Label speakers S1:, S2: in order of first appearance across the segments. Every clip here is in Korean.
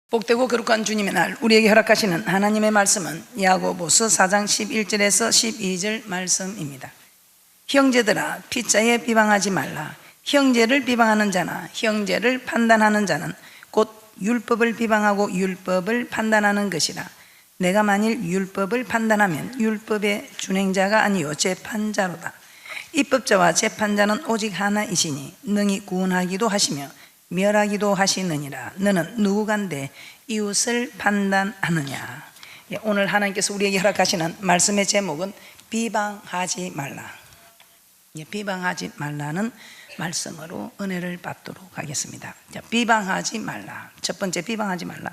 S1: 복되고 거룩한 주님의 날 우리에게 허락하시는 하나님의 말씀은 야고보서 4장 11절에서 12절 말씀입니다. 형제들아 피자에 비방하지 말라. 형제를 비방하는 자나 형제를 판단하는 자는 곧 율법을 비방하고 율법을 판단하는 것이라. 내가 만일 율법을 판단하면 율법의 준행자가 아니요 재판자로다. 입법자와 재판자는 오직 하나이시니 능히 구원하기도 하시며 멸하기도 하시느니라. 너는 누구간데 이웃을 판단하느냐. 오늘 하나님께서 우리에게 허락하시는 말씀의 제목은 비방하지 말라. 비방하지 말라는 말씀으로 은혜를 받도록 하겠습니다. 비방하지 말라. 첫 번째, 비방하지 말라.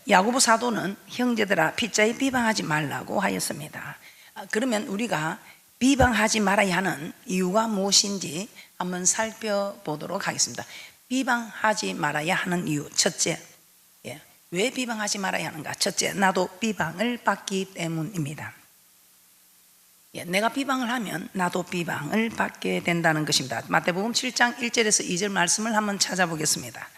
S1: 야고보 사도는 형제들아 피자에 비방하지 말라고 하였습니다. 그러면 우리가 비방하지 말아야 하는 이유가 무엇인지 한번 살펴보도록 하겠습니다. 비방하지 말아야 하는 이유, 첫째, 왜 비방하지 말아야 하는가? 첫째, 나도 비방을 받기 때문입니다. 내가 비방을 하면 나도 비방을 받게 된다는 것입니다. 마태복음 7장 1절에서 2절 말씀을 한번 찾아보겠습니다.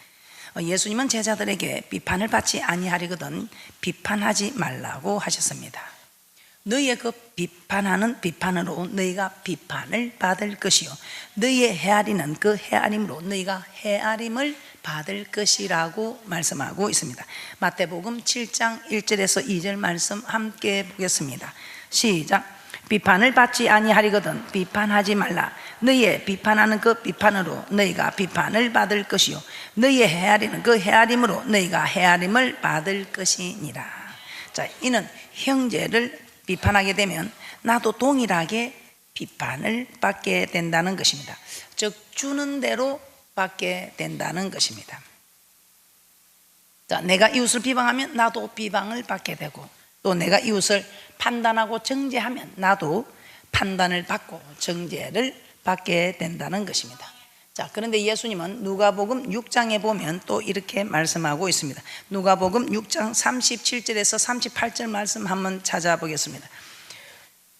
S1: 예수님은 제자들에게 비판을 받지 아니하리거든 비판하지 말라고 하셨습니다. 너희의 그 비판하는 비판으로 너희가 비판을 받을 것이요 너희의 헤아리는 그 헤아림으로 너희가 헤아림을 받을 것이라고 말씀하고 있습니다. 마태복음 7장 1절에서 2절 말씀 함께 보겠습니다. 시작. 비판을 받지 아니하리거든 비판하지 말라. 너희의 비판하는 그 비판으로 너희가 비판을 받을 것이요 너희의 헤아리는 그 헤아림으로 너희가 헤아림을 받을 것이니라. 자, 이는 형제를 비판하게 되면 나도 동일하게 비판을 받게 된다는 것입니다. 즉 주는 대로 받게 된다는 것입니다. 자, 내가 이웃을 비방하면 나도 비방을 받게 되고 또 내가 이웃을 판단하고 정죄하면 나도 판단을 받고 정죄를 받게 된다는 것입니다. 자, 그런데 예수님은 누가복음 6장에 보면 또 이렇게 말씀하고 있습니다. 누가복음 6장 37절에서 38절 말씀 한번 찾아보겠습니다.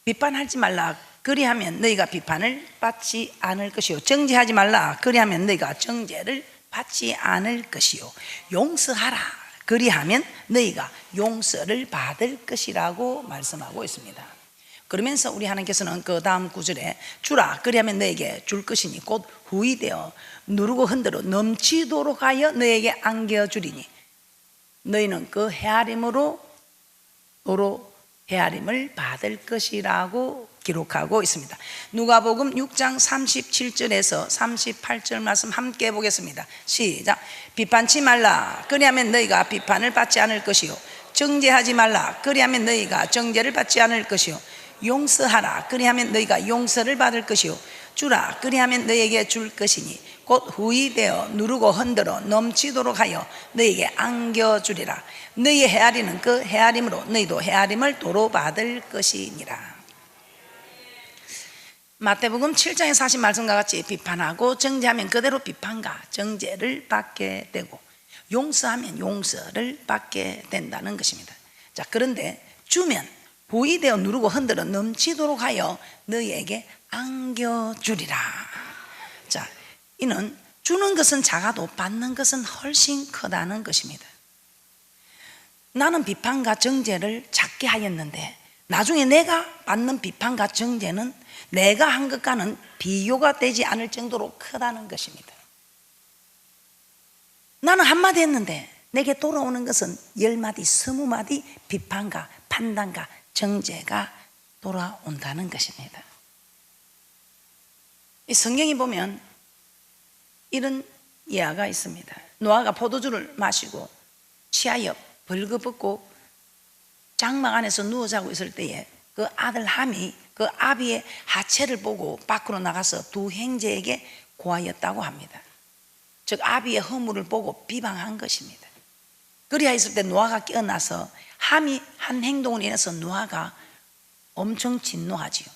S1: 비판하지 말라. 그리하면 너희가 비판을 받지 않을 것이요 정죄하지 말라. 그리하면 너희가 정죄를 받지 않을 것이요 용서하라. 그리하면 너희가 용서를 받을 것이라고 말씀하고 있습니다. 그러면서 우리 하나님께서는 그 다음 구절에 주라 그리하면 너에게 줄 것이니 곧 후이되어 누르고 흔들어 넘치도록 하여 너에게 안겨주리니 너희는 그 헤아림으로 도로 헤아림을 받을 것이라고 기록하고 있습니다. 누가복음 6장 37절에서 38절 말씀 함께 보겠습니다. 시작. 비판치 말라. 그리하면 너희가 비판을 받지 않을 것이요 정죄하지 말라. 그리하면 너희가 정죄를 받지 않을 것이요 용서하라. 그리하면 너희가 용서를 받을 것이요 주라. 그리하면 너희에게 줄 것이니 곧 후이되어 누르고 흔들어 넘치도록 하여 너희에게 안겨주리라. 너희의 헤아리는 그 헤아림으로 너희도 헤아림을 도로 받을 것이니라. 마태복음 7장의 40 말씀과 같이 비판하고 정죄하면 그대로 비판과 정죄를 받게 되고 용서하면 용서를 받게 된다는 것입니다. 자, 그런데 주면 보이되어 누르고 흔들어 넘치도록 하여 너희에게 안겨주리라. 자, 이는 주는 것은 작아도 받는 것은 훨씬 크다는 것입니다. 나는 비판과 정죄를 작게 하였는데 나중에 내가 받는 비판과 정죄는 내가 한 것과는 비교가 되지 않을 정도로 크다는 것입니다. 나는 한마디 했는데 내게 돌아오는 것은 10마디, 20마디 비판과 판단과 정죄가 돌아온다는 것입니다. 이 성경에 보면 이런 예화가 있습니다. 노아가 포도주를 마시고 취하여 벌거벗고 장막 안에서 누워 자고 있을 때에 그 아들 함이 그 아비의 하체를 보고 밖으로 나가서 두 형제에게 고하였다고 합니다. 즉 아비의 허물을 보고 비방한 것입니다. 그리하 있을 때 노아가 깨어나서 함이 한 행동을 인해서 노아가 엄청 진노하지요.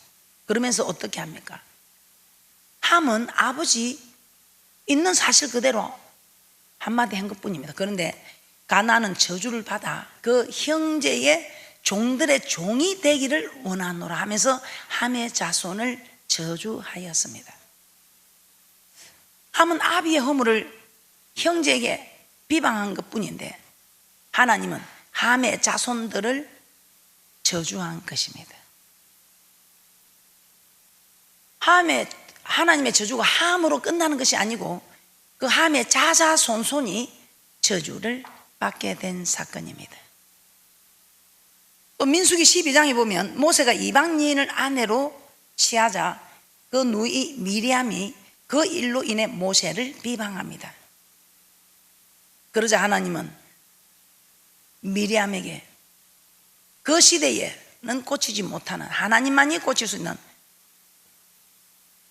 S1: 그러면서 어떻게 합니까? 함은 아버지 있는 사실 그대로 한마디 한 것뿐입니다. 그런데 가나안은 저주를 받아 그 형제의 종들의 종이 되기를 원하노라 하면서 함의 자손을 저주하였습니다. 함은 아비의 허물을 형제에게 비방한 것뿐인데 하나님은 함의 자손들을 저주한 것입니다. 하나님의 저주가 함으로 끝나는 것이 아니고 그 함의 자자손손이 저주를 받게 된 사건입니다. 또 민수기 12장에 보면 모세가 이방 여인을 아내로 취하자 그 누이 미리암이 그 일로 인해 모세를 비방합니다. 그러자 하나님은 미리암에게 그 시대에는 고치지 못하는, 하나님만이 고칠 수 있는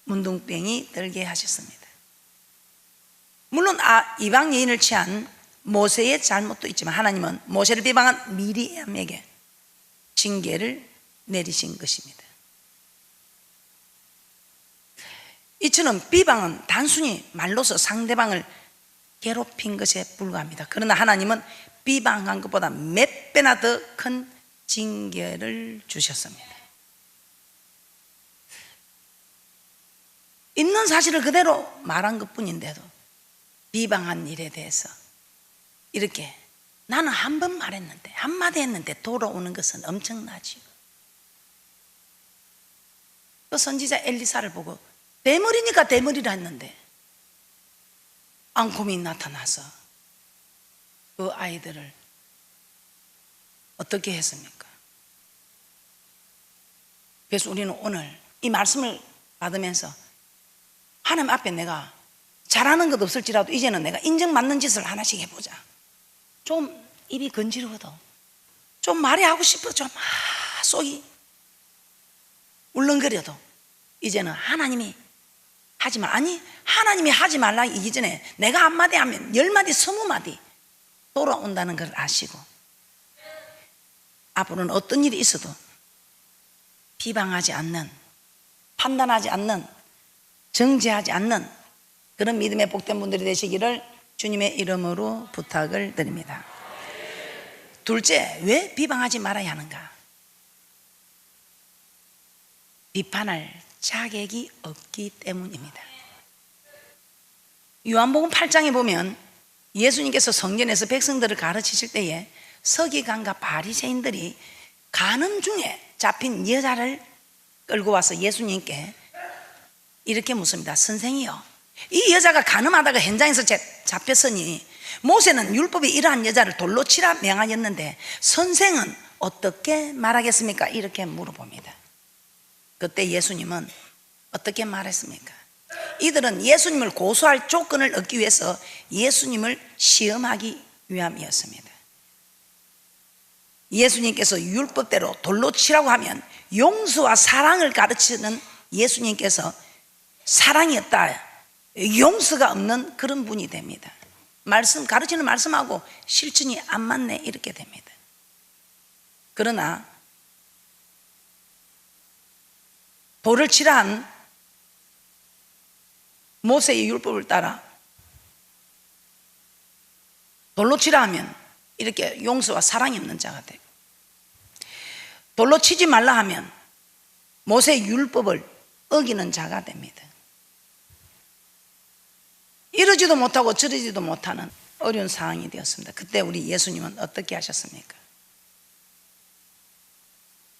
S1: 문둥병이 들게 하셨습니다. 물론 이방 여인을 취한 모세의 잘못도 있지만 하나님은 모세를 비방한 미리암에게 징계를 내리신 것입니다. 이처럼 비방은 단순히 말로서 상대방을 괴롭힌 것에 불과합니다. 그러나 하나님은 비방한 것보다 몇 배나 더 큰 징계를 주셨습니다. 있는 사실을 그대로 말한 것뿐인데도 비방한 일에 대해서 이렇게 나는 한 번 말했는데, 한마디 했는데 돌아오는 것은 엄청나지요. 그 선지자 엘리사를 보고 대머리니까 대머리라 했는데 앙콤이 나타나서 그 아이들을 어떻게 했습니까? 그래서 우리는 오늘 이 말씀을 받으면서 하나님 앞에 내가 잘하는 것 없을지라도 이제는 내가 인정받는 짓을 하나씩 해보자. 좀 입이 건지러워도, 좀 말이 하고 싶어, 좀 속이 울렁거려도 이제는 하나님이 하지 마. 아니, 하나님이 하지 말라 이전에 내가 한마디 하면 10마디 20마디 돌아온다는 걸 아시고 앞으로는 어떤 일이 있어도 비방하지 않는, 판단하지 않는, 정죄하지 않는 그런 믿음의 복된 분들이 되시기를 주님의 이름으로 부탁을 드립니다. 둘째, 왜 비방하지 말아야 하는가? 비판할 자격이 없기 때문입니다. 요한복음 8장에 보면 예수님께서 성전에서 백성들을 가르치실 때에 서기관과 바리새인들이 간음 중에 잡힌 여자를 끌고 와서 예수님께 이렇게 묻습니다. 선생이요, 이 여자가 간음하다가 현장에서 잡혔으니 모세는 율법에 이러한 여자를 돌로 치라 명하였는데 선생은 어떻게 말하겠습니까? 이렇게 물어봅니다. 그때 예수님은 어떻게 말했습니까? 이들은 예수님을 고소할 조건을 얻기 위해서 예수님을 시험하기 위함이었습니다. 예수님께서 율법대로 돌로 치라고 하면 용서와 사랑을 가르치는 예수님께서 사랑이 없다, 용서가 없는 그런 분이 됩니다. 가르치는 말씀하고 실천이 안 맞네, 이렇게 됩니다. 그러나 돌을 치라 한 모세의 율법을 따라 돌로 치라 하면 이렇게 용서와 사랑이 없는 자가 되고, 돌로 치지 말라 하면 모세의 율법을 어기는 자가 됩니다. 이러지도 못하고 저러지도 못하는 어려운 상황이 되었습니다. 그때 우리 예수님은 어떻게 하셨습니까?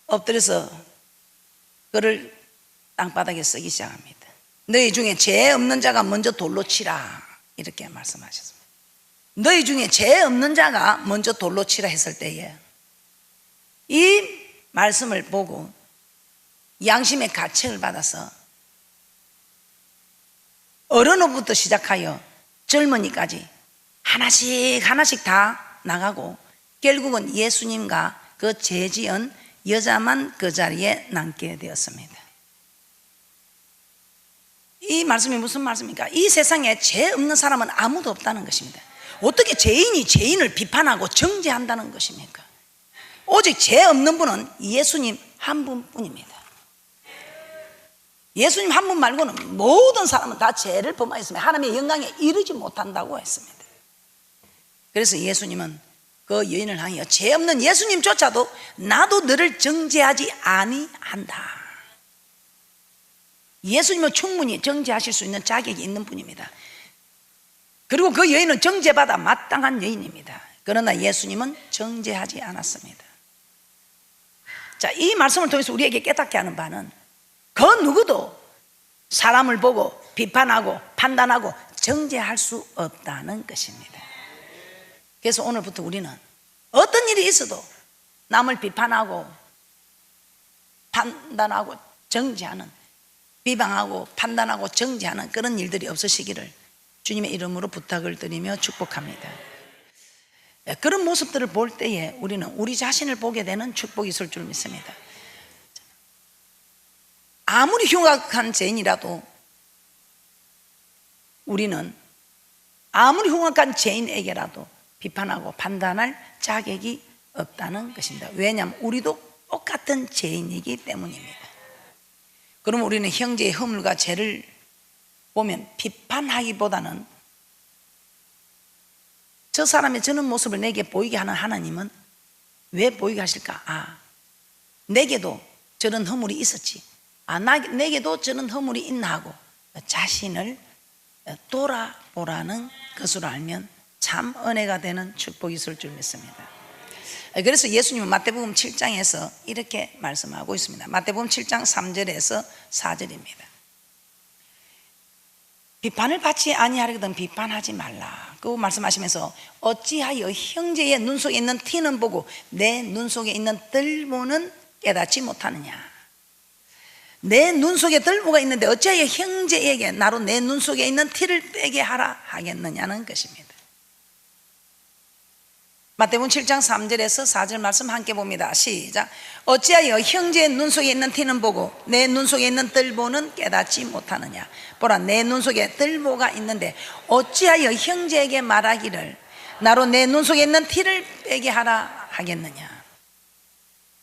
S1: 엎드려서 그를 땅바닥에 쓰기 시작합니다. 너희 중에 죄 없는 자가 먼저 돌로 치라, 이렇게 말씀하셨습니다. 너희 중에 죄 없는 자가 먼저 돌로 치라 했을 때에 이 말씀을 보고 양심의 가책을 받아서 어른으로부터 시작하여 젊은이까지 하나씩 다 나가고 결국은 예수님과 그 죄 지은 여자만 그 자리에 남게 되었습니다. 이 말씀이 무슨 말씀입니까? 이 세상에 죄 없는 사람은 아무도 없다는 것입니다. 어떻게 죄인이 죄인을 비판하고 정죄한다는 것입니까? 오직 죄 없는 분은 예수님 한 분뿐입니다. 예수님 한 분 말고는 모든 사람은 다 죄를 범하였으며 하나님의 영광에 이르지 못한다고 했습니다. 그래서 예수님은 그 여인을 향하여 죄 없는 예수님조차도 나도 너를 정죄하지 아니한다. 예수님은 충분히 정죄하실 수 있는 자격이 있는 분입니다. 그리고 그 여인은 정죄받아 마땅한 여인입니다. 그러나 예수님은 정죄하지 않았습니다. 자, 이 말씀을 통해서 우리에게 깨닫게 하는 바는 그 누구도 사람을 보고 비판하고 판단하고 정죄할 수 없다는 것입니다. 그래서 오늘부터 우리는 어떤 일이 있어도 남을 비판하고 판단하고 정죄하는, 비방하고 판단하고 정죄하는 그런 일들이 없으시기를 주님의 이름으로 부탁을 드리며 축복합니다. 그런 모습들을 볼 때에 우리는 우리 자신을 보게 되는 축복이 있을 줄 믿습니다. 아무리 흉악한 죄인이라도 우리는 아무리 흉악한 죄인에게라도 비판하고 판단할 자격이 없다는 것입니다. 왜냐하면 우리도 똑같은 죄인이기 때문입니다. 그럼 우리는 형제의 허물과 죄를 보면 비판하기보다는 저 사람의 저런 모습을 내게 보이게 하는 하나님은 왜 보이게 하실까? 내게도 저런 허물이 있었지. 내게도 저런 허물이 있나 하고 자신을 돌아보라는 것으로 알면 참 은혜가 되는 축복이 있을 줄 믿습니다. 그래서 예수님은 마태복음 7장에서 이렇게 말씀하고 있습니다. 마태복음 7장 3절에서 4절입니다. 비판을 받지 아니하려거든 비판하지 말라. 그 말씀하시면서 어찌하여 형제의 눈 속에 있는 티는 보고 내 눈 속에 있는 뜰모는 깨닫지 못하느냐. 내 눈 속에 뜰모가 있는데 어찌하여 형제에게 나로 내 눈 속에 있는 티를 빼게 하라 하겠느냐는 것입니다. 마태복음 7장 3절에서 4절 말씀 함께 봅니다. 시작. 어찌하여 형제의 눈 속에 있는 티는 보고 내 눈 속에 있는 뜰보는 깨닫지 못하느냐. 보라, 내 눈 속에 뜰보가 있는데 어찌하여 형제에게 말하기를 나로 내 눈 속에 있는 티를 빼게 하라 하겠느냐.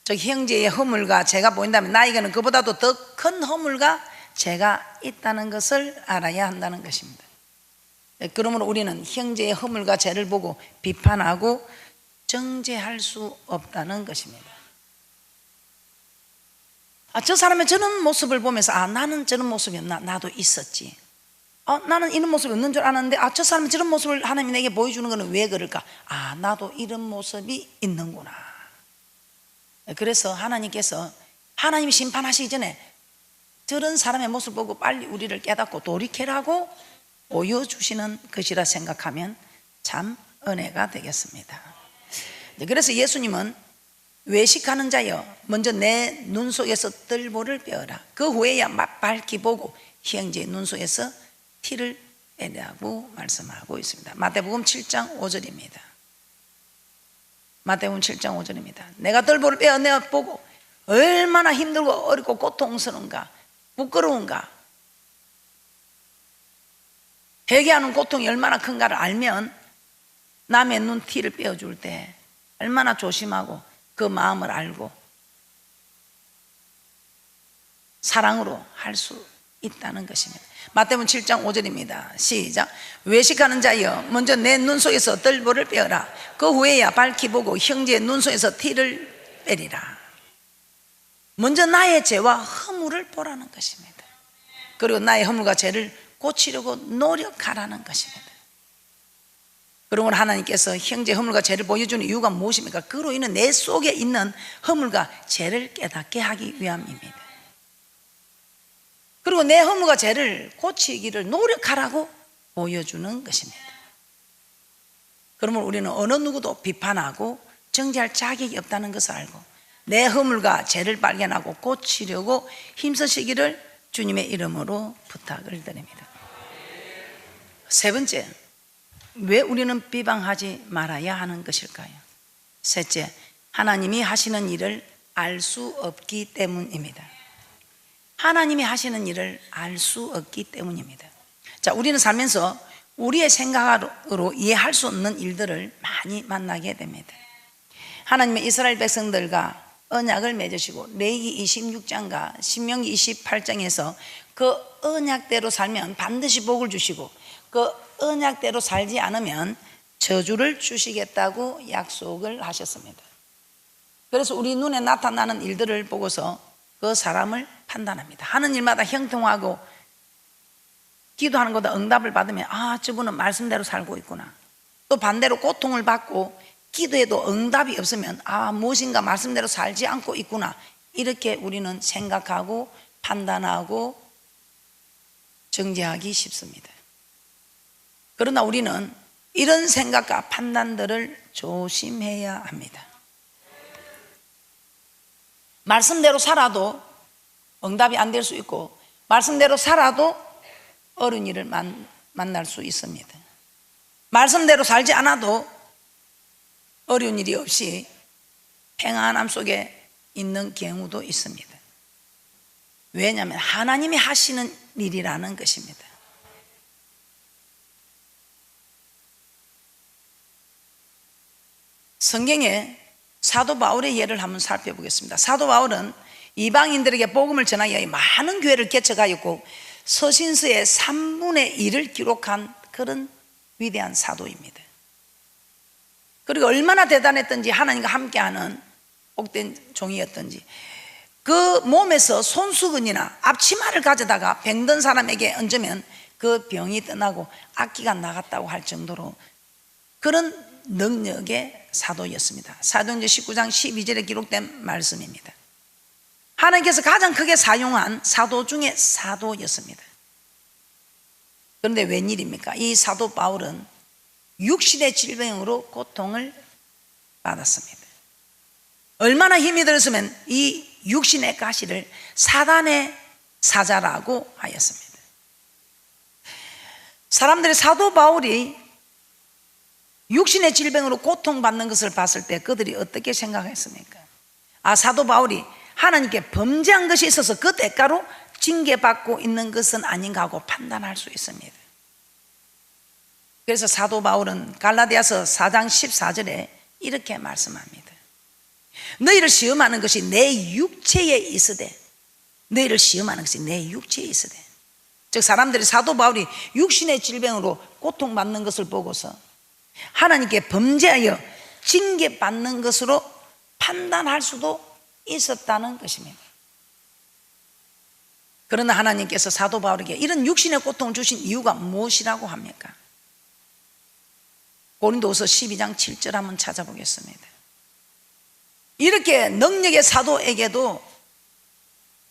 S1: 저 형제의 허물과 죄가 보인다면 나에게는 그보다도 더 큰 허물과 죄가 있다는 것을 알아야 한다는 것입니다. 그러므로 우리는 형제의 허물과 죄를 보고 비판하고 정죄할 수 없다는 것입니다. 저 사람의 저런 모습을 보면서 나는 저런 모습이 나도 있었지. 나는 이런 모습이 없는 줄 아는데 저 사람이 저런 모습을 하나님이 내게 보여주는 것은 왜 그럴까? 나도 이런 모습이 있는구나. 그래서 하나님께서 하나님이 심판하시기 전에 저런 사람의 모습을 보고 빨리 우리를 깨닫고 돌이켜라고 보여주시는 것이라 생각하면 참 은혜가 되겠습니다. 그래서 예수님은 외식하는 자여 먼저 내 눈 속에서 뜰보를 빼어라. 그 후에야 밝히 보고 형제의 눈 속에서 티를 빼라고 말씀하고 있습니다. 마태복음 7장 5절입니다. 마태복음 7장 5절입니다. 내가 뜰보를 빼어내어 보고 얼마나 힘들고 어렵고 고통스러운가, 부끄러운가, 회개하는 고통이 얼마나 큰가를 알면 남의 눈 티를 빼어줄 때 얼마나 조심하고 그 마음을 알고 사랑으로 할 수 있다는 것입니다. 마태복음 7장 5절입니다. 시작. 외식하는 자여 먼저 내 눈 속에서 뜰보를 빼어라. 그 후에야 밝히 보고 형제의 눈 속에서 티를 빼리라. 먼저 나의 죄와 허물을 보라는 것입니다. 그리고 나의 허물과 죄를 고치려고 노력하라는 것입니다. 그러므로 하나님께서 형제 허물과 죄를 보여주는 이유가 무엇입니까? 그로 인해 내 속에 있는 허물과 죄를 깨닫게 하기 위함입니다. 그리고 내 허물과 죄를 고치기를 노력하라고 보여주는 것입니다. 그러면 우리는 어느 누구도 비판하고 정죄할 자격이 없다는 것을 알고 내 허물과 죄를 발견하고 고치려고 힘쓰시기를 주님의 이름으로 부탁을 드립니다. 세 번째, 왜 우리는 비방하지 말아야 하는 것일까요? 셋째, 하나님이 하시는 일을 알 수 없기 때문입니다. 하나님이 하시는 일을 알 수 없기 때문입니다. 자, 우리는 살면서 우리의 생각으로 이해할 수 없는 일들을 많이 만나게 됩니다. 하나님의 이스라엘 백성들과 언약을 맺으시고 레위기 26장과 신명기 28장에서 그 언약대로 살면 반드시 복을 주시고 그 언약대로 살지 않으면 저주를 주시겠다고 약속을 하셨습니다. 그래서 우리 눈에 나타나는 일들을 보고서 그 사람을 판단합니다. 하는 일마다 형통하고 기도하는 것보다 응답을 받으면 저분은 말씀대로 살고 있구나. 또 반대로 고통을 받고 기도해도 응답이 없으면 무엇인가 말씀대로 살지 않고 있구나, 이렇게 우리는 생각하고 판단하고 정죄하기 쉽습니다. 그러나 우리는 이런 생각과 판단들을 조심해야 합니다. 말씀대로 살아도 응답이 안 될 수 있고, 말씀대로 살아도 어려운 일을 만날 수 있습니다. 말씀대로 살지 않아도 어려운 일이 없이 평안함 속에 있는 경우도 있습니다. 왜냐하면 하나님이 하시는 일이라는 것입니다. 성경에 사도 바울의 예를 한번 살펴보겠습니다. 사도 바울은 이방인들에게 복음을 전하기 위해 많은 교회를 개척하였고 서신서의 3분의 1을 기록한 그런 위대한 사도입니다. 그리고 얼마나 대단했던지, 하나님과 함께하는 복된 종이었던지, 그 몸에서 손수건이나 앞치마를 가져다가 병든 사람에게 얹으면 그 병이 떠나고 악기가 나갔다고 할 정도로 그런 능력의 사도였습니다. 사도행전 19장 12절에 기록된 말씀입니다. 하나님께서 가장 크게 사용한 사도 중에 사도였습니다. 그런데 웬일입니까? 이 사도 바울은 육신의 질병으로 고통을 받았습니다. 얼마나 힘이 들었으면 이 육신의 가시를 사단의 사자라고 하였습니다. 사람들이 사도 바울이 육신의 질병으로 고통받는 것을 봤을 때 그들이 어떻게 생각했습니까? 사도 바울이 하나님께 범죄한 것이 있어서 그 대가로 징계받고 있는 것은 아닌가 하고 판단할 수 있습니다. 그래서 사도 바울은 갈라디아서 4장 14절에 이렇게 말씀합니다. 너희를 시험하는 것이 내 육체에 있으되, 너희를 시험하는 것이 내 육체에 있으되, 즉 사람들이 사도 바울이 육신의 질병으로 고통받는 것을 보고서 하나님께 범죄하여 징계받는 것으로 판단할 수도 있었다는 것입니다. 그러나 하나님께서 사도 바울에게 이런 육신의 고통을 주신 이유가 무엇이라고 합니까? 고린도후서 12장 7절 한번 찾아보겠습니다. 이렇게 능력의 사도에게도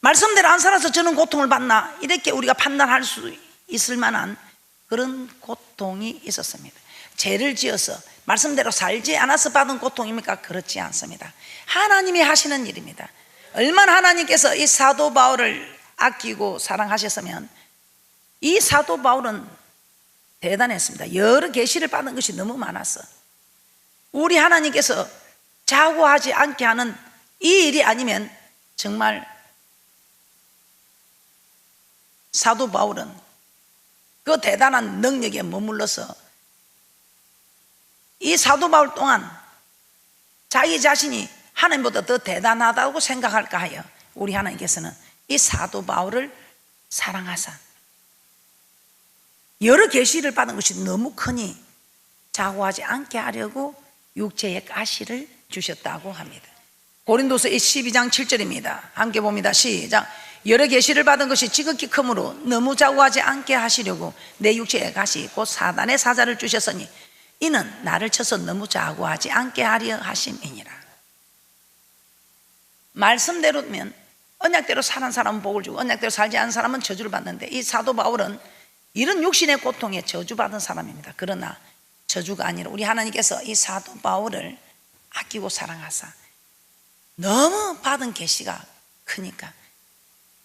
S1: 말씀대로 안 살아서 저는 고통을 받나, 이렇게 우리가 판단할 수 있을 만한 그런 고통이 있었습니다. 죄를 지어서 말씀대로 살지 않아서 받은 고통입니까? 그렇지 않습니다. 하나님이 하시는 일입니다. 얼마나 하나님께서 이 사도 바울을 아끼고 사랑하셨으면, 이 사도 바울은 대단했습니다. 여러 계시를 받은 것이 너무 많았어. 우리 하나님께서 자고하지 않게 하는 이 일이 아니면 정말 사도 바울은 그 대단한 능력에 머물러서 이 사도 바울 동안 자기 자신이 하나님보다 더 대단하다고 생각할까 하여 우리 하나님께서는 이 사도 바울을 사랑하사 여러 계시를 받은 것이 너무 크니 자고하지 않게 하려고 육체의 가시를 주셨다고 합니다. 고린도서 12장 7절입니다. 함께 봅니다. 시작. 여러 계시를 받은 것이 지극히 크므로 너무 자고하지 않게 하시려고 내 육체의 가시 곧 사단의 사자를 주셨으니 이는 나를 쳐서 너무 자고하지 않게 하려 하심이니라. 말씀대로면 언약대로 사는 사람은 복을 주고 언약대로 살지 않은 사람은 저주를 받는데, 이 사도 바울은 이런 육신의 고통에 저주받은 사람입니다. 그러나 저주가 아니라 우리 하나님께서 이 사도 바울을 아끼고 사랑하사 너무 받은 계시가 크니까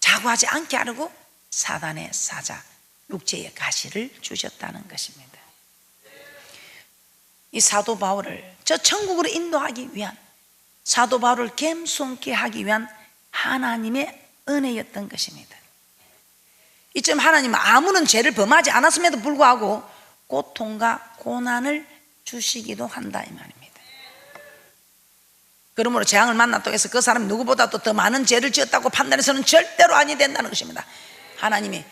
S1: 자고하지 않게 하려고 사단의 사자, 육체의 가시를 주셨다는 것입니다. 이 사도 바울을 저 천국으로 인도하기 위한, 사도 바울을 겸손케 하기 위한 하나님의 은혜였던 것입니다. 이쯤 하나님은 아무런 죄를 범하지 않았음에도 불구하고 고통과 고난을 주시기도 한다 이 말입니다. 그러므로 재앙을 만났다고 해서 그 사람이 누구보다도 더 많은 죄를 지었다고 판단해서는 절대로 아니 된다는 것입니다. 하나님이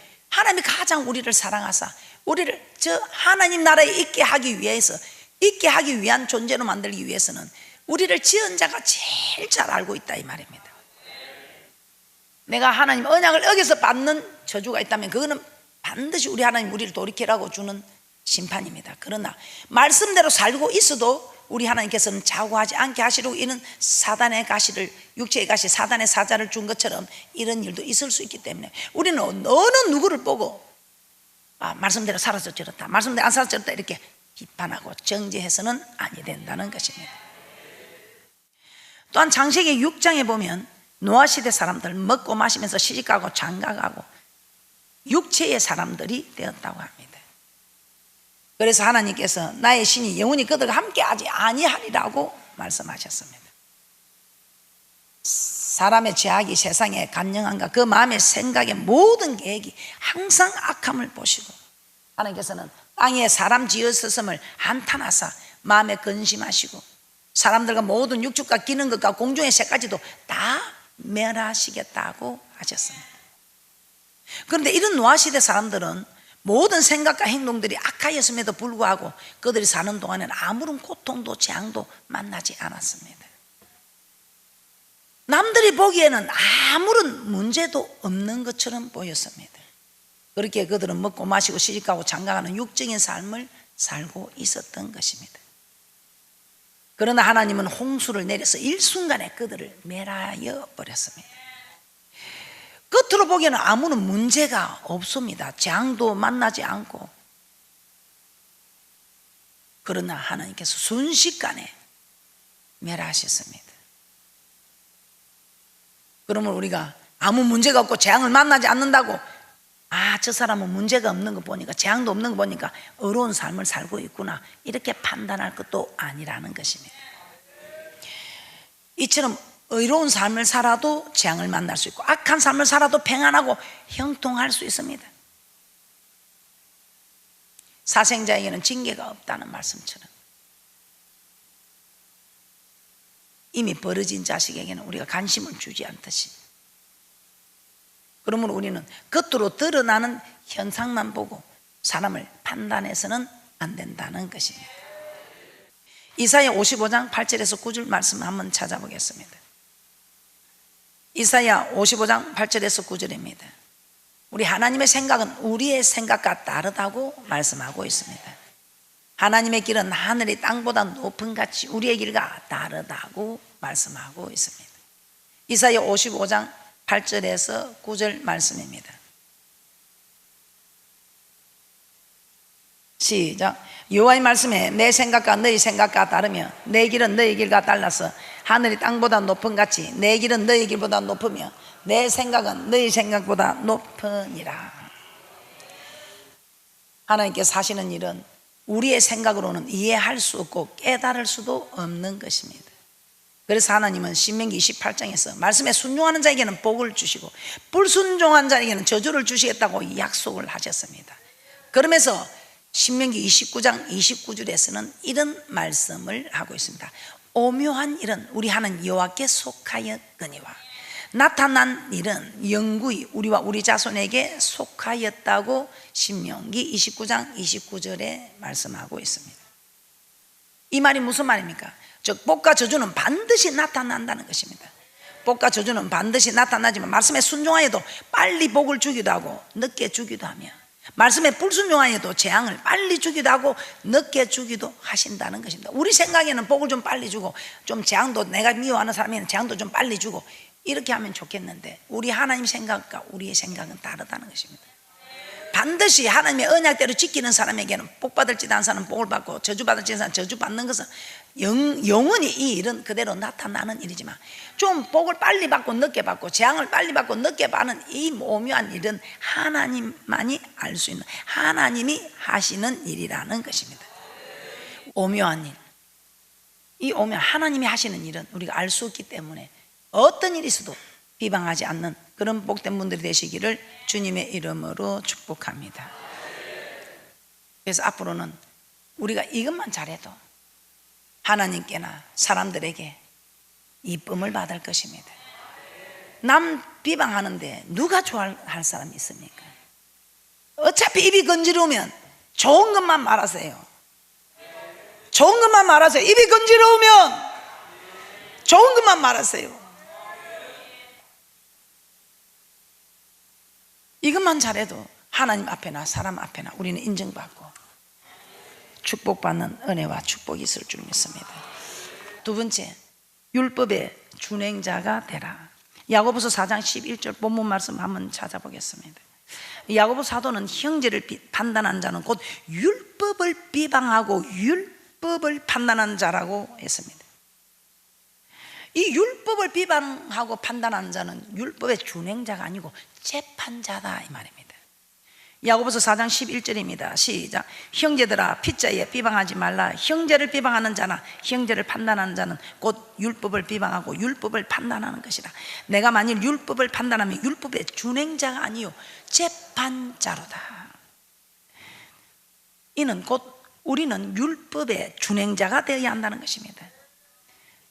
S1: 가장 우리를 사랑하사 우리를 저 하나님 나라에 있게 하기 위해서, 있게 하기 위한 존재로 만들기 위해서는 우리를 지은 자가 제일 잘 알고 있다 이 말입니다. 내가 하나님 언약을 어겨서 받는 저주가 있다면 그거는 반드시 우리 하나님 우리를 돌이키라고 주는 심판입니다. 그러나 말씀대로 살고 있어도 우리 하나님께서는 좌우하지 않게 하시려고 이런 사단의 가시를, 육체의 가시, 사단의 사자를 준 것처럼 이런 일도 있을 수 있기 때문에 우리는 어느 누구를 보고 말씀대로 살아서 저렇다, 말씀대로 안 살아서 저렇다 이렇게 비판하고 정죄해서는 아니 된다는 것입니다. 또한 창세기 6장에 보면 노아 시대 사람들 먹고 마시면서 시집가고 장가가고 육체의 사람들이 되었다고 합니다. 그래서 하나님께서 나의 신이 영원히 그들과 함께하지 아니하리라고 말씀하셨습니다. 사람의 죄악이 세상에 간영한가 그 마음의 생각의 모든 계획이 항상 악함을 보시고 하나님께서는 땅에 사람 지었음을 한탄하사 마음에 근심하시고 사람들과 모든 육축과 기는 것과 공중의 새까지도 다 멸하시겠다고 하셨습니다. 그런데 이런 노아시대 사람들은 모든 생각과 행동들이 악하였음에도 불구하고 그들이 사는 동안에는 아무런 고통도 재앙도 만나지 않았습니다. 남들이 보기에는 아무런 문제도 없는 것처럼 보였습니다. 그렇게 그들은 먹고 마시고 시집가고 장가가는 육적인 삶을 살고 있었던 것입니다. 그러나 하나님은 홍수를 내려서 일순간에 그들을 멸하여 버렸습니다. 겉으로 보기에는 아무런 문제가 없습니다. 재앙도 만나지 않고. 그러나 하나님께서 순식간에 멸하셨습니다. 그러면 우리가 아무 문제가 없고 재앙을 만나지 않는다고 저 사람은 문제가 없는 거 보니까, 재앙도 없는 거 보니까 의로운 삶을 살고 있구나 이렇게 판단할 것도 아니라는 것입니다. 이처럼 의로운 삶을 살아도 재앙을 만날 수 있고 악한 삶을 살아도 평안하고 형통할 수 있습니다. 사생자에게는 징계가 없다는 말씀처럼 이미 벌어진 자식에게는 우리가 관심을 주지 않듯이, 그러므로 우리는 겉으로 드러나는 현상만 보고 사람을 판단해서는 안 된다는 것입니다. 이사야 55장 8절에서 9절 말씀 한번 찾아보겠습니다. 이사야 55장 8절에서 9절입니다. 우리 하나님의 생각은 우리의 생각과 다르다고 말씀하고 있습니다. 하나님의 길은 하늘이 땅보다 높은 같이 우리의 길과 다르다고 말씀하고 있습니다. 이사야 55장 8절에서 9절 말씀입니다. 시작. 여호와의 말씀에 내 생각과 너희 생각과 다르며 내 길은 너희 길과 달라서 하늘이 땅보다 높은 같이 내 길은 너희 길보다 높으며 내 생각은 너희 생각보다 높으니라. 하나님께서 하시는 일은 우리의 생각으로는 이해할 수 없고 깨달을 수도 없는 것입니다. 그래서 하나님은 신명기 28장에서 말씀에 순종하는 자에게는 복을 주시고 불순종한 자에게는 저주를 주시겠다고 약속을 하셨습니다. 그러면서 신명기 29장 29절에서는 이런 말씀을 하고 있습니다. 오묘한 일은 우리 하나님 여호와께 속하였거니와 나타난 일은 영구히 우리와 우리 자손에게 속하였다고 신명기 29장 29절에 말씀하고 있습니다. 이 말이 무슨 말입니까? 즉 복과 저주는 반드시 나타난다는 것입니다. 복과 저주는 반드시 나타나지만 말씀에 순종하여도 빨리 복을 주기도 하고 늦게 주기도 하며 말씀에 불순종하여도 재앙을 빨리 주기도 하고 늦게 주기도 하신다는 것입니다. 우리 생각에는 복을 좀 빨리 주고 좀 재앙도, 내가 미워하는 사람에는 재앙도 좀 빨리 주고 이렇게 하면 좋겠는데 우리 하나님 생각과 우리의 생각은 다르다는 것입니다. 반드시 하나님의 언약대로 지키는 사람에게는 복 받을 짓 하는 사람은 복을 받고 저주 받을 짓 하는 사람은 저주 받는 것은 영원히 이 일은 그대로 나타나는 일이지만 좀 복을 빨리 받고 늦게 받고 재앙을 빨리 받고 늦게 받는 이 오묘한 일은 하나님만이 알 수 있는, 하나님이 하시는 일이라는 것입니다. 오묘한 일, 이 오묘한 하나님이 하시는 일은 우리가 알 수 없기 때문에 어떤 일이 있어도 비방하지 않는 그런 복된 분들이 되시기를 주님의 이름으로 축복합니다. 그래서 앞으로는 우리가 이것만 잘해도 하나님께나 사람들에게 이쁨을 받을 것입니다. 남 비방하는데 누가 좋아할 사람이 있습니까? 어차피 입이 건지러우면 좋은 것만 말하세요. 좋은 것만 말하세요. 입이 건지러우면 좋은 것만 말하세요. 이것만 잘해도 하나님 앞에나 사람 앞에나 우리는 인정받고 축복받는 은혜와 축복이 있을 줄 믿습니다. 두 번째, 율법의 준행자가 되라. 야고보서 4장 11절 본문 말씀 한번 찾아보겠습니다. 야고보 사도는 형제를 판단한 자는 곧 율법을 비방하고 율법을 판단한 자라고 했습니다. 이 율법을 비방하고 판단하는 자는 율법의 준행자가 아니고 재판자다 이 말입니다. 야고보서 4장 11절입니다. 시작. 형제들아 핏자에 비방하지 말라. 형제를 비방하는 자나 형제를 판단하는 자는 곧 율법을 비방하고 율법을 판단하는 것이라. 내가 만일 율법을 판단하면 율법의 준행자가 아니요 재판자로다. 이는 곧 우리는 율법의 준행자가 되어야 한다는 것입니다.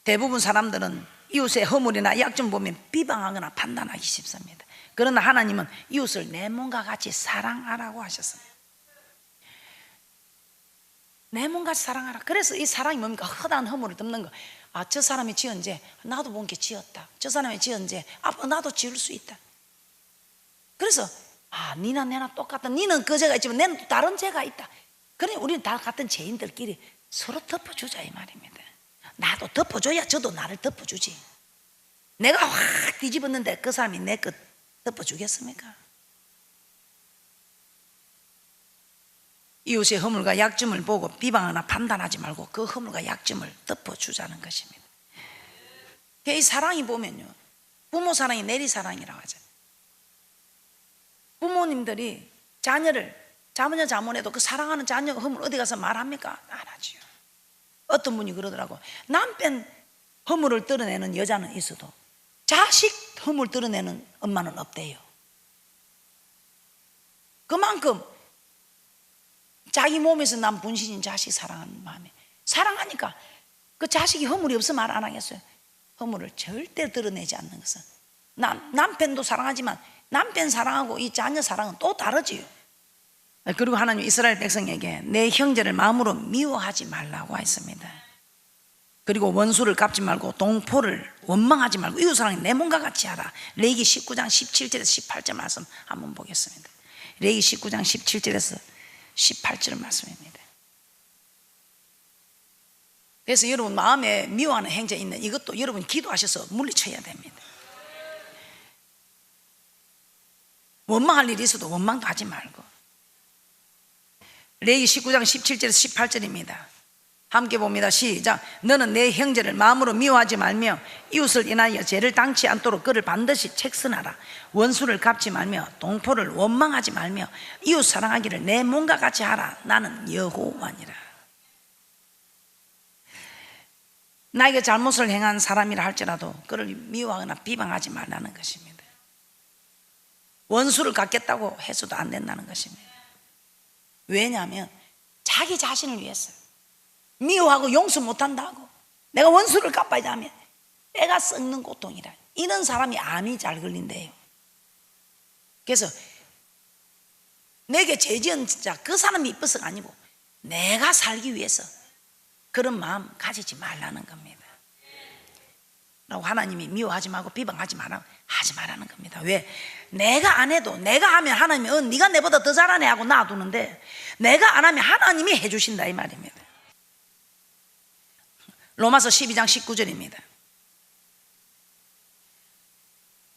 S1: 대부분 사람들은 이웃의 허물이나 약점 보면 비방하거나 판단하기 쉽습니다. 그러나 하나님은 이웃을 내 몸과 같이 사랑하라고 하셨습니다. 내 몸같이 사랑하라. 그래서 이 사랑이 뭡니까? 허다한 허물을 덮는 거. 아, 저 사람이 지은 죄 나도 본 게 지었다. 저 사람이 지은 죄 나도 지을 수 있다. 그래서 니나 내나 똑같다. 니는 그 죄가 있지만 내는 또 다른 죄가 있다. 그래 우리는 다 같은 죄인들끼리 서로 덮어주자 이 말입니다. 나도 덮어줘야 저도 나를 덮어주지. 내가 확 뒤집었는데 그 사람이 내 것 덮어주겠습니까? 이웃의 허물과 약점을 보고 비방하거나 판단하지 말고 그 허물과 약점을 덮어주자는 것입니다. 이 사랑이 보면요, 부모 사랑이 내리 사랑이라고 하죠. 부모님들이 자녀를 자모냐 자모해도 그 사랑하는 자녀가 허물 어디 가서 말합니까? 안 하지요. 어떤 분이 그러더라고. 남편 허물을 드러내는 여자는 있어도 자식 허물 드러내는 엄마는 없대요. 그만큼 자기 몸에서 난 분신인 자식 사랑하는 마음에 사랑하니까 그 자식이 허물이 없어 말 안 하겠어요. 허물을 절대 드러내지 않는 것은 남편도 사랑하지만 남편 사랑하고 이 자녀 사랑은 또 다르지요. 그리고 하나님 이스라엘 백성에게 내 형제를 마음으로 미워하지 말라고 했습니다. 그리고 원수를 갚지 말고 동포를 원망하지 말고 이웃사랑이 내 몸과 같이 하라. 레위기 19장 17절에서 18절 말씀 한번 보겠습니다. 레위기 19장 17절에서 18절 말씀입니다. 그래서 여러분 마음에 미워하는 행자 있는 이것도 여러분 기도하셔서 물리쳐야 됩니다. 원망할 일이 있어도 원망도 하지 말고. 레위기 19장 17절에서 18절입니다. 함께 봅니다. 시작. 너는 내 형제를 마음으로 미워하지 말며 이웃을 인하여 죄를 당치 않도록 그를 반드시 책선하라. 원수를 갚지 말며 동포를 원망하지 말며 이웃 사랑하기를 내 몸과 같이 하라. 나는 여호와니라. 나에게 잘못을 행한 사람이라 할지라도 그를 미워하거나 비방하지 말라는 것입니다. 원수를 갚겠다고 해서도 안 된다는 것입니다. 왜냐하면 자기 자신을 위해서 미워하고 용서 못한다고 내가 원수를 갚아야 하면 때가 썩는 고통이라. 이런 사람이 암이 잘 걸린대요. 그래서 내게 죄지은 자 그 사람이 이뻐서가 아니고 내가 살기 위해서 그런 마음 가지지 말라는 겁니다. 라고 하나님이 미워하지 말고 비방하지 말라고 하지 말라는 겁니다. 왜? 내가 안 해도 내가 하면 하나님이 네가 내보다 더 잘하네 하고 놔두는데 내가 안 하면 하나님이 해주신다 이 말입니다. 로마서 12장 19절입니다.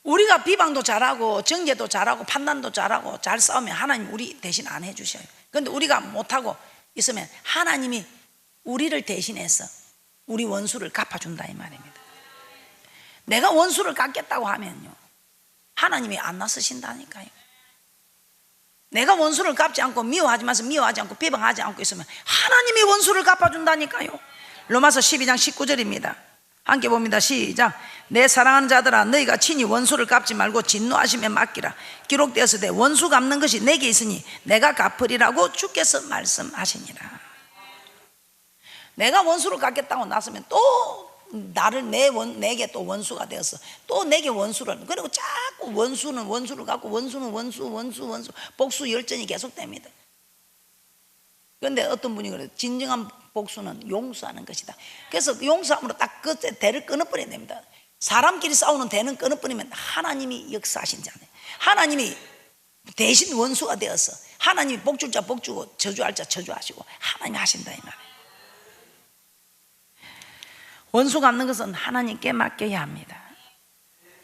S1: 우리가 비방도 잘하고 정죄도 잘하고 판단도 잘하고 잘 싸우면 하나님 우리 대신 안 해주셔요. 그런데 우리가 못하고 있으면 하나님이 우리를 대신해서 우리 원수를 갚아준다 이 말입니다. 내가 원수를 갚겠다고 하면요 하나님이 안 나서신다니까요. 내가 원수를 갚지 않고 미워하지 마서 미워하지 않고 비방하지 않고 있으면 하나님이 원수를 갚아준다니까요. 로마서 12장 19절입니다. 함께 봅니다. 시작. 내 사랑하는 자들아 너희가 친히 원수를 갚지 말고 진노하심에 맡기라. 기록되었으되 원수 갚는 것이 내게 있으니 내가 갚으리라고 주께서 말씀하시니라. 내가 원수를 갚겠다고 나서면 또 나를 내게 또 원수가 되어서 또 내게 원수를, 그리고 자꾸 원수는 원수를 갖고 원수는 원수 복수 열전이 계속됩니다. 그런데 어떤 분이 그래요. 진정한 복수는 용서하는 것이다. 그래서 용서함으로 딱 그 대를 끊어버려야 됩니다. 사람끼리 싸우는 대는 끊어버리면 하나님이 역사하신지 않아요. 하나님이 대신 원수가 되어서 하나님이 복 줄 자 복 주고 저주할 자 저주하시고 하나님이 하신다 이 말이에요. 원수 갚는 것은 하나님께 맡겨야 합니다.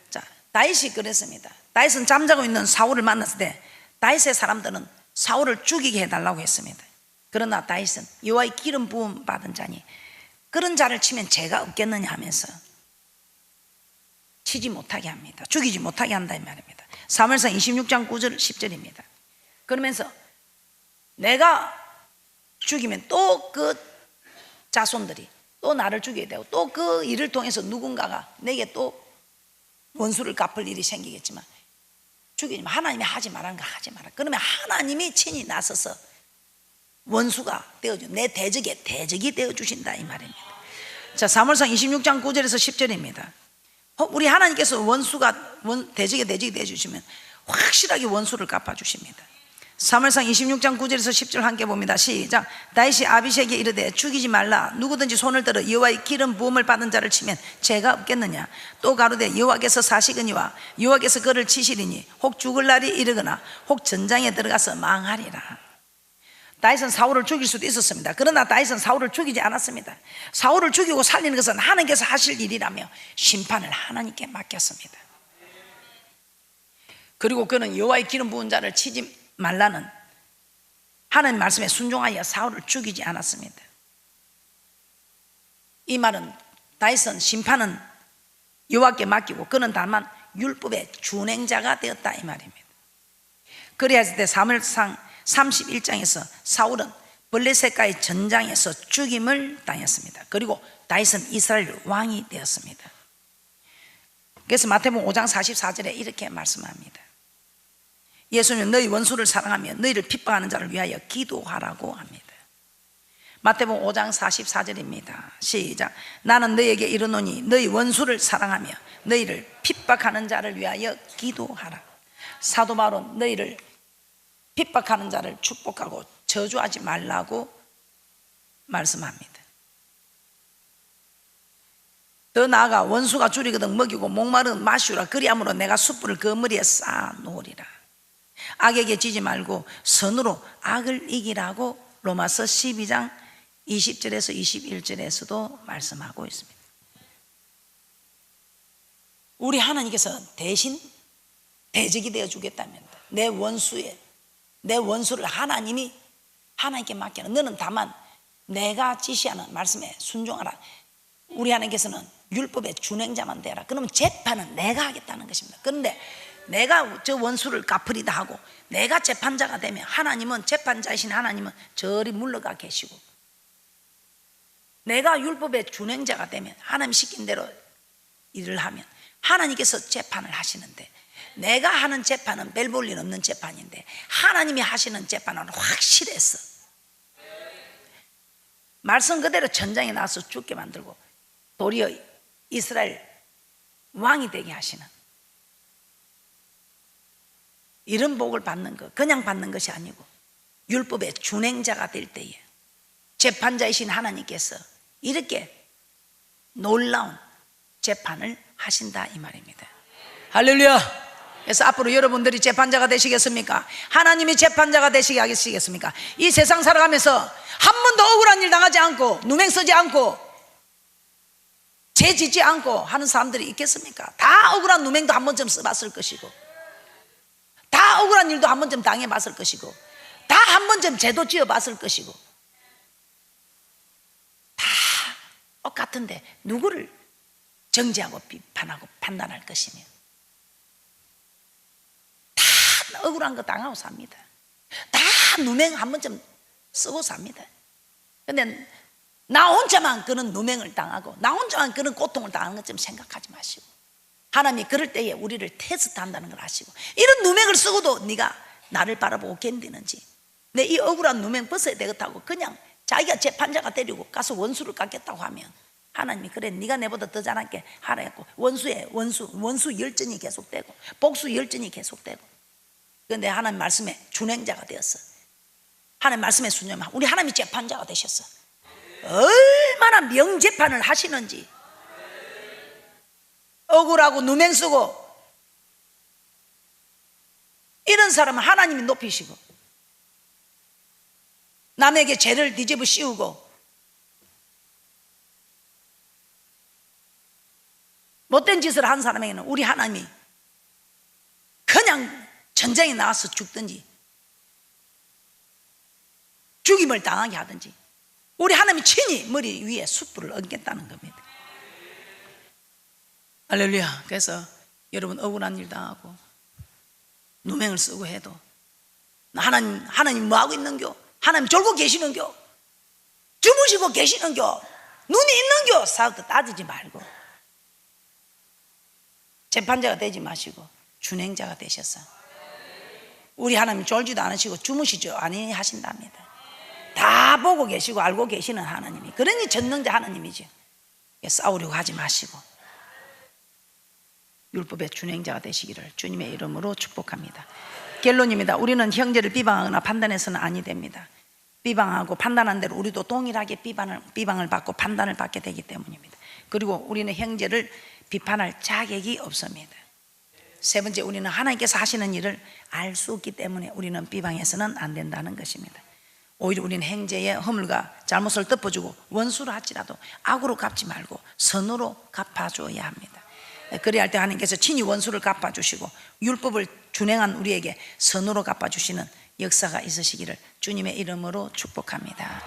S1: 자, 다윗이 그랬습니다. 다윗은 잠자고 있는 사울을 만났을 때 다윗의 사람들은 사울을 죽이게 해달라고 했습니다. 그러나 다윗은 여호와의 기름 부음 받은 자니 그런 자를 치면 죄가 없겠느냐 하면서 치지 못하게 합니다. 죽이지 못하게 한다 이 말입니다. 사무엘상 26장 9절 10절입니다. 그러면서 내가 죽이면 또 그 자손들이 또 나를 죽이게 되고 또 그 일을 통해서 누군가가 내게 또 원수를 갚을 일이 생기겠지만 죽이면 하나님이 하지 말라는 거 하지 마라. 그러면 하나님이 친히 나서서 원수가 되어주 내 대적이 되어주신다 이 말입니다. 자, 사무엘상 26장 9절에서 10절입니다. 우리 하나님께서 대적이 되어주시면 확실하게 원수를 갚아주십니다. 사무엘상 26장 9절에서 10절 함께 봅니다. 시작. 다윗이 아비새에게 이르되 죽이지 말라. 누구든지 손을 들어 여호와의 기름 부음을 받은 자를 치면 죄가 없겠느냐. 또 가로되 여호와께서 사시거니와 여호와께서 그를 치시리니 혹 죽을 날이 이르거나 혹 전장에 들어가서 망하리라. 다윗은 사울을 죽일 수도 있었습니다. 그러나 다윗은 사울을 죽이지 않았습니다. 사울을 죽이고 살리는 것은 하나님께서 하실 일이라며 심판을 하나님께 맡겼습니다. 그리고 그는 여호와의 기름 부은 자를 치지 말라는 하나님 말씀에 순종하여 사울을 죽이지 않았습니다. 이 말은 다윗은 심판은 여호와께 맡기고 그는 다만 율법의 준행자가 되었다 이 말입니다. 그래야 할 때 사무엘상 31장에서 사울은 블레셋과의 전장에서 죽임을 당했습니다. 그리고 다윗은 이스라엘 왕이 되었습니다. 그래서 마태복음 5장 44절에 이렇게 말씀합니다. 예수님은 너희 원수를 사랑하며 너희를 핍박하는 자를 위하여 기도하라고 합니다. 마태복음 5장 44절입니다. 시작. 나는 너희에게 이르노니 너희 원수를 사랑하며 너희를 핍박하는 자를 위하여 기도하라. 사도 바울은 너희를 핍박하는 자를 축복하고 저주하지 말라고 말씀합니다. 더 나아가 원수가 줄이거든 먹이고 목마르든 마시라. 그리함으로 내가 숯불을 그 머리에 쌓아 놓으리라. 악에게 지지 말고 선으로 악을 이기라고 로마서 12장 20절에서 21절에서도 말씀하고 있습니다. 우리 하나님께서 대신 대적이 되어 주겠다면 내 원수를 하나님께 맡기는 너는 다만 내가 지시하는 말씀에 순종하라. 우리 하나님께서는 율법의 준행자만 되라. 그러면 재판은 내가 하겠다는 것입니다. 그런데 내가 저 원수를 갚으리다 하고 내가 재판자가 되면 하나님은 재판자이신 하나님은 저리 물러가 계시고 내가 율법의 준행자가 되면 하나님 시킨 대로 일을 하면 하나님께서 재판을 하시는데 내가 하는 재판은 별 볼 일 없는 재판인데 하나님이 하시는 재판은 확실해서 말씀 그대로 전장에 나와서 죽게 만들고 도리어 이스라엘 왕이 되게 하시는 이런 복을 받는 것 그냥 받는 것이 아니고 율법의 준행자가 될 때에 재판자이신 하나님께서 이렇게 놀라운 재판을 하신다 이 말입니다. 할렐루야. 그래서 앞으로 여러분들이 재판자가 되시겠습니까? 하나님이 재판자가 되시게 하시겠습니까? 이 세상 살아가면서 한 번도 억울한 일 당하지 않고 누명 쓰지 않고 죄 짓지 않고 하는 사람들이 있겠습니까? 다 억울한 누명도 한 번쯤 써봤을 것이고 다 억울한 일도 한 번쯤 당해봤을 것이고 다 한 번쯤 죄도 지어봤을 것이고 다 똑같은데 누구를 정죄하고 비판하고 판단할 것이며 다 억울한 거 당하고 삽니다. 다 누명 한 번쯤 쓰고 삽니다. 그런데 나 혼자만 그런 누명을 당하고 나 혼자만 그런 고통을 당하는 것 좀 생각하지 마시고 하나님이 그럴 때에 우리를 테스트한다는 걸 아시고 이런 누명을 쓰고도 네가 나를 바라보고 견디는지 내 이 억울한 누명 벗어야 되겠다고 그냥 자기가 재판자가 데리고 가서 원수를 깎겠다고 하면 하나님이 그래 네가 내보다 더 잘할게 하라 했고 원수 열전이 계속되고 복수 열전이 계속되고 그런데 하나님 말씀에 준행자가 되었어. 하나님 말씀에 순종하면 우리 하나님이 재판자가 되셨어. 얼마나 명재판을 하시는지 억울하고 누명 쓰고 이런 사람은 하나님이 높이시고, 남에게 죄를 뒤집어 씌우고 못된 짓을 한 사람에게는 우리 하나님이 그냥 전쟁에 나와서 죽든지 죽임을 당하게 하든지 우리 하나님이 친히 머리 위에 숯불을 얹겠다는 겁니다. 할렐루야. 그래서 여러분 억울한 일 당하고 누명을 쓰고 해도 하나님 뭐하고 있는겨? 하나님 졸고 계시는겨? 주무시고 계시는겨? 눈이 있는겨? 사업도 따지지 말고 재판자가 되지 마시고 준행자가 되셔서 우리 하나님 졸지도 않으시고 주무시죠 아니 하신답니다. 다 보고 계시고 알고 계시는 하나님이, 그러니 전능자 하나님이죠. 싸우려고 하지 마시고 율법의 준행자가 되시기를 주님의 이름으로 축복합니다. 결론입니다. 우리는 형제를 비방하거나 판단해서는 아니 됩니다. 비방하고 판단한 대로 우리도 동일하게 비방을 받고 판단을 받게 되기 때문입니다. 그리고 우리는 형제를 비판할 자격이 없습니다. 세 번째, 우리는 하나님께서 하시는 일을 알 수 없기 때문에 우리는 비방해서는 안 된다는 것입니다. 오히려 우리는 형제의 허물과 잘못을 덮어주고 원수로 할지라도 악으로 갚지 말고 선으로 갚아줘야 합니다. 그래야 할 때 하나님께서 친히 원수를 갚아주시고 율법을 준행한 우리에게 선으로 갚아주시는 역사가 있으시기를 주님의 이름으로 축복합니다.